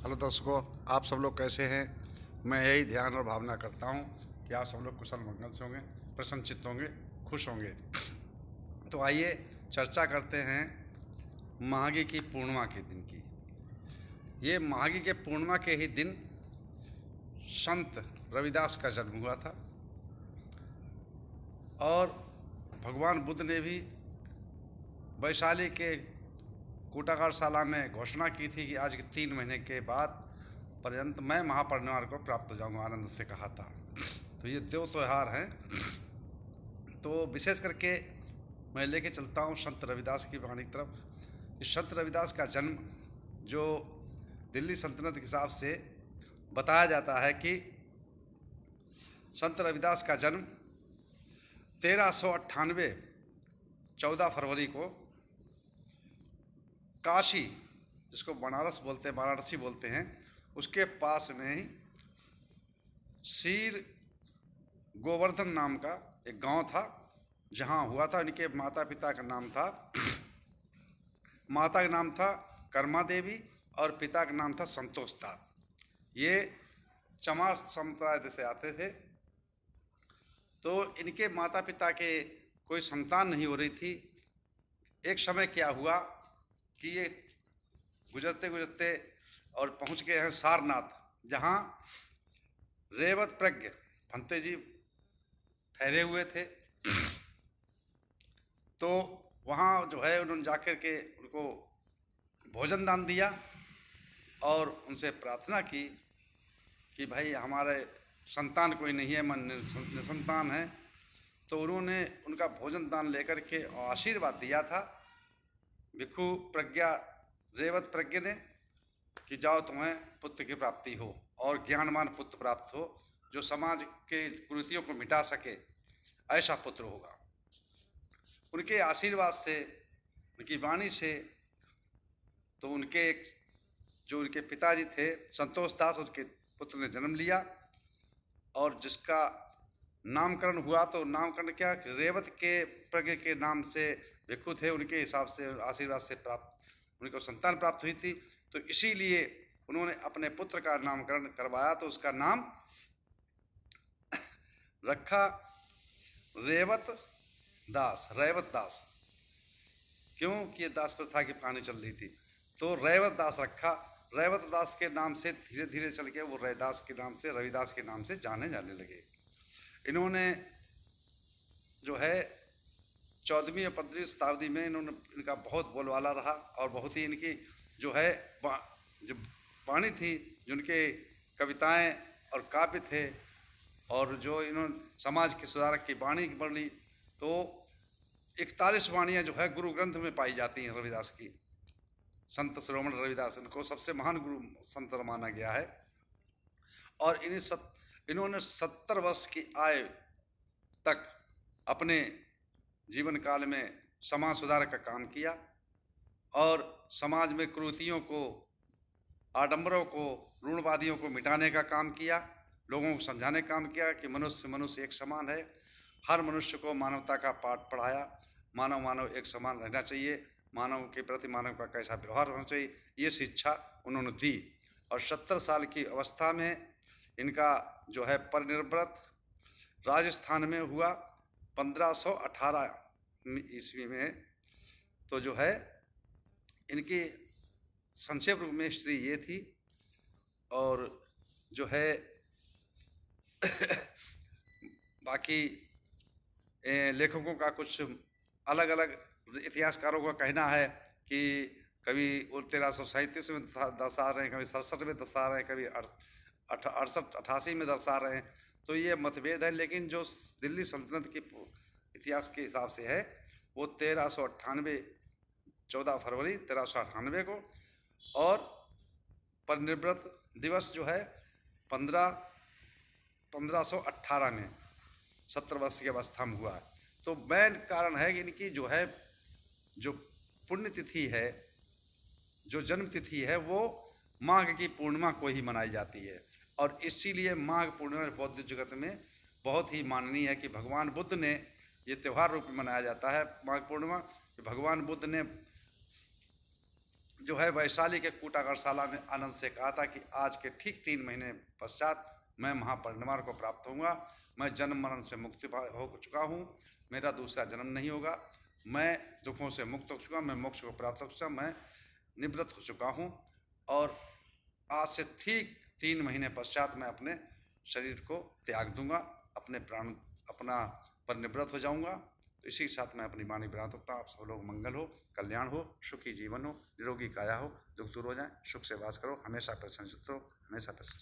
Hello दर्शकों, आप सब लोग कैसे हैं। मैं यही ध्यान और भावना करता हूं कि आप सब लोग कुशल मंगल से होंगे, प्रसन्नचित्त होंगे, खुश होंगे। तो आइए चर्चा करते हैं माघी की पूर्णिमा के दिन की। ये माघी के पूर्णिमा के ही दिन संत रविदास का जन्म हुआ था और भगवान बुद्ध ने भी वैशाली के कूटागारशाला में घोषणा की थी कि आज के 3 महीने के बाद पर्यंत मैं महापरिनिर्वाण को प्राप्त हो जाऊंगा, आनंद से कहा था। तो ये 2 त्यौहार हैं। तो विशेष करके मैं लेके चलता हूँ संत रविदास की वाणी की तरफ। इस संत रविदास का जन्म जो दिल्ली सल्तनत के हिसाब से बताया जाता है कि संत रविदास का जन्म 1398 14 फरवरी को काशी, जिसको बनारस बोलते हैं, वाराणसी बोलते हैं, उसके पास में ही शीर गोवर्धन नाम का एक गांव था, जहां हुआ था। इनके माता पिता का नाम था माता का नाम था कर्मा देवी और पिता का नाम था संतोष दास। ये चमार संप्रदाय से आते थे। तो इनके माता पिता के कोई संतान नहीं हो रही थी। एक समय क्या हुआ कि ये गुजरते गुजरते और पहुंच गए हैं सारनाथ, जहां रेवत प्रज्ञ भंते जी ठहरे हुए थे। तो वहाँ जो है उन्होंने जाकर के उनको भोजन दान दिया और उनसे प्रार्थना की कि भाई हमारे संतान कोई नहीं है, मन निसंतान है। तो उन्होंने उनका भोजन दान लेकर के आशीर्वाद दिया था भिक्षु प्रज्ञा रेवत प्रज्ञ ने कि जाओ तुम्हें पुत्र की प्राप्ति हो और ज्ञानवान पुत्र प्राप्त हो, जो समाज के कुरीतियों को मिटा सके, ऐसा पुत्र होगा। उनके आशीर्वाद से, उनकी वाणी से, तो उनके जो उनके पिताजी थे संतोष दास, उनके पुत्र ने जन्म लिया और जिसका नामकरण हुआ। तो नामकरण क्या, रेवत के प्रज्ञ के नाम से भिक्षु थे, उनके हिसाब से आशीर्वाद से प्राप्त उनको संतान प्राप्त हुई थी। तो इसीलिए उन्होंने अपने पुत्र का नामकरण करवाया। तो उसका नाम रखा रेवत दास, रैवत दास। क्यों कि ये दास प्रथा की कहानी चल रही थी, तो रैवत दास रखा। रैवत दास के नाम से धीरे धीरे चल के वो रैदास के नाम से, रविदास के नाम से जाने लगे। इन्होंने जो है 14वीं और 15वीं शताब्दी में इनका बहुत बोलबाला रहा और बहुत ही इनकी जो है जो वाणी थी, जो उनके कविताएं और काव्य थे और जो इन्होंने समाज के सुधारक की वाणी बनी। तो 41 वाणियाँ जो है गुरु ग्रंथ में पाई जाती हैं रविदास की। संत श्रोमण रविदास, इनको सबसे महान गुरु संत माना गया है। और इन्होंने 70 वर्ष की आयु तक अपने जीवन काल में समाज सुधार का काम किया और समाज में कुरीतियों को, आडंबरों को, रूढ़वादियों को मिटाने का काम किया। लोगों को समझाने का काम किया कि मनुष्य एक समान है। हर मनुष्य को मानवता का पाठ पढ़ाया। मानव एक समान रहना चाहिए, मानव के प्रति मानव का कैसा व्यवहार होना चाहिए, ये शिक्षा उन्होंने दी। और 70 साल की अवस्था में इनका जो है परिनिर्व्रत राजस्थान में हुआ 1518 ईस्वी में। तो जो है इनकी संक्षेप रूप में हिस्ट्री ये थी। और जो है बाकी लेखकों का कुछ अलग अलग इतिहासकारों का कहना है कि कभी 1337 में दर्शा रहे हैं, कभी 67 में दर्शा रहे हैं, कभी 68 88 में दर्शा रहे हैं। तो ये मतभेद है, लेकिन जो दिल्ली सल्तनत के इतिहास के हिसाब से है वो 1398 14 फरवरी 1398 को, और परिनिर्व्रत दिवस जो है 1518 में 70 वर्ष की अवस्था में हुआ है। तो मेन कारण है कि इनकी जो है जो पुण्यतिथि है, जो जन्म तिथि है, वो माघ की पूर्णिमा को ही मनाई जाती है। और इसीलिए माघ पूर्णिमा बौद्ध जगत में बहुत ही माननीय है कि भगवान बुद्ध ने ये त्यौहार रूप में मनाया जाता है। माघ पूर्णिमा भगवान बुद्ध ने जो है वैशाली के कूटागढ़शाला में आनंद से कहा था कि आज के ठीक 3 महीने पश्चात मैं महापरिनिर्वाण को प्राप्त होऊंगा। मैं जन्म मरण से मुक्ति हो चुका हूँ, मेरा दूसरा जन्म नहीं होगा, मैं दुखों से मुक्त हो चुका, मैं मोक्ष को प्राप्त हो चुका, मैं निवृत्त हो चुका हूँ और आज से ठीक 3 महीने पश्चात मैं अपने शरीर को त्याग दूंगा, अपने प्राण अपना पर निवृत्त हो जाऊंगा। तो इसी के साथ मैं अपनी वाणी विराम करता हूँ। आप सब लोग मंगल हो, कल्याण हो, सुखी जीवन हो, निरोगी काया हो, दुख दूर हो जाए, सुख से वास करो, हमेशा प्रसन्नचित्त रहो, हमेशा प्रसन्न।